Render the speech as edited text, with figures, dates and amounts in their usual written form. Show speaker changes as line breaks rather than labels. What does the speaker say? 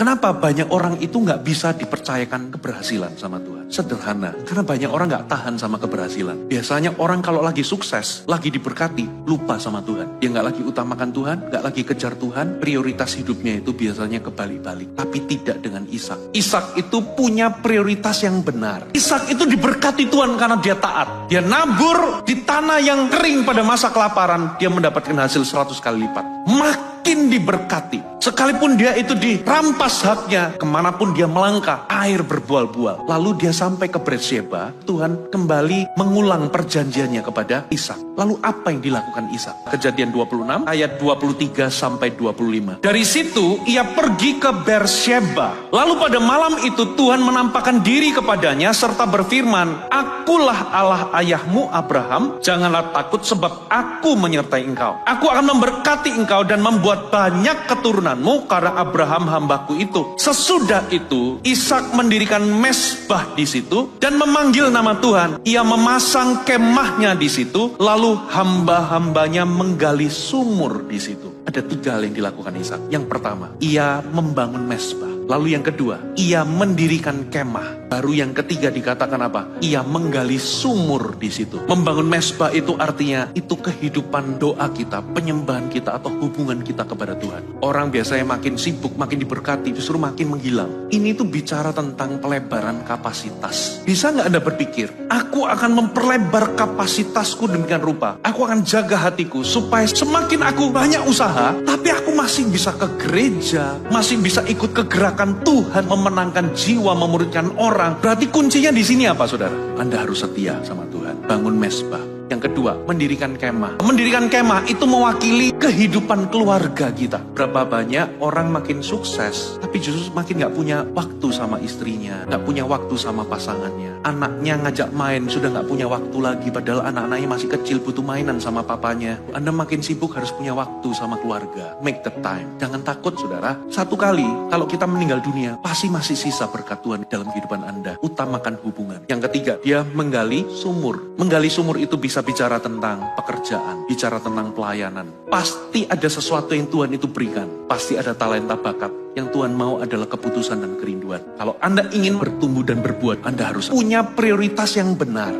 Kenapa banyak orang itu nggak bisa dipercayakan keberhasilan sama Tuhan? Sederhana, karena banyak orang nggak tahan sama keberhasilan. Biasanya orang kalau lagi sukses, lagi diberkati, lupa sama Tuhan. Dia nggak lagi utamakan Tuhan, nggak lagi kejar Tuhan, prioritas hidupnya itu biasanya kebalik-balik. Tapi tidak dengan Ishak. Ishak itu punya prioritas yang benar. Ishak itu diberkati Tuhan karena dia taat. Dia nabur di tanah yang kering pada masa kelaparan, dia mendapatkan hasil 100 kali lipat. Makin diberkati. Sekalipun dia itu dirampas haknya, kemanapun dia melangkah, air berbual-bual. Lalu dia sampai ke Beersheba, Tuhan kembali mengulang perjanjiannya kepada Ishak. Lalu apa yang dilakukan Ishak? Kejadian 26 ayat 23 sampai 25. Dari situ ia pergi ke Beersheba. Lalu pada malam itu Tuhan menampakkan diri kepadanya serta berfirman, "Akulah Allah ayahmu Abraham, janganlah takut sebab aku menyertai engkau. Aku akan memberkati engkau dan membuat banyak keturunanmu karena Abraham hambaku itu." Sesudah itu Ishak mendirikan mezbah di situ dan memanggil nama Tuhan. Ia memasang kemahnya di situ, lalu hamba-hambanya menggali sumur di situ. Ada 3 hal yang dilakukan Ishak. Yang pertama, ia membangun mezbah. Lalu yang kedua, ia mendirikan kemah. Baru yang ketiga dikatakan apa? Ia menggali sumur di situ. Membangun mezbah itu artinya itu kehidupan doa kita, penyembahan kita atau hubungan kita kepada Tuhan. Orang biasanya makin sibuk, makin diberkati, justru makin menghilang. Ini tuh bicara tentang pelebaran kapasitas. Bisa nggak Anda berpikir, aku akan memperlebar kapasitasku demikian rupa. Aku akan jaga hatiku supaya semakin aku banyak usaha, tapi aku masih bisa ke gereja, masih bisa ikut ke gerakan Tuhan, memenangkan jiwa, memuridkan orang. Berarti kuncinya di sini apa, saudara? Anda harus setia sama Tuhan. Bangun mezbah. Yang kedua, mendirikan kemah. Mendirikan kemah itu mewakili kehidupan keluarga kita. Berapa banyak orang makin sukses, tapi justru makin gak punya waktu sama istrinya, gak punya waktu sama pasangannya. Anaknya ngajak main, sudah gak punya waktu lagi, padahal anak-anaknya masih kecil, butuh mainan sama papanya. Anda makin sibuk harus punya waktu sama keluarga. Make the time. Jangan takut, saudara. Satu kali, kalau kita meninggal dunia, pasti masih sisa berkat Tuhan dalam kehidupan Anda. Utamakan hubungan. Yang ketiga, dia menggali sumur. Menggali sumur itu bisa bicara tentang pekerjaan, bicara tentang pelayanan. Pasti ada sesuatu yang Tuhan itu berikan. Pasti ada talenta bakat. Yang Tuhan mau adalah keputusan dan kerinduan. Kalau Anda ingin bertumbuh dan berbuat, Anda harus punya prioritas yang benar.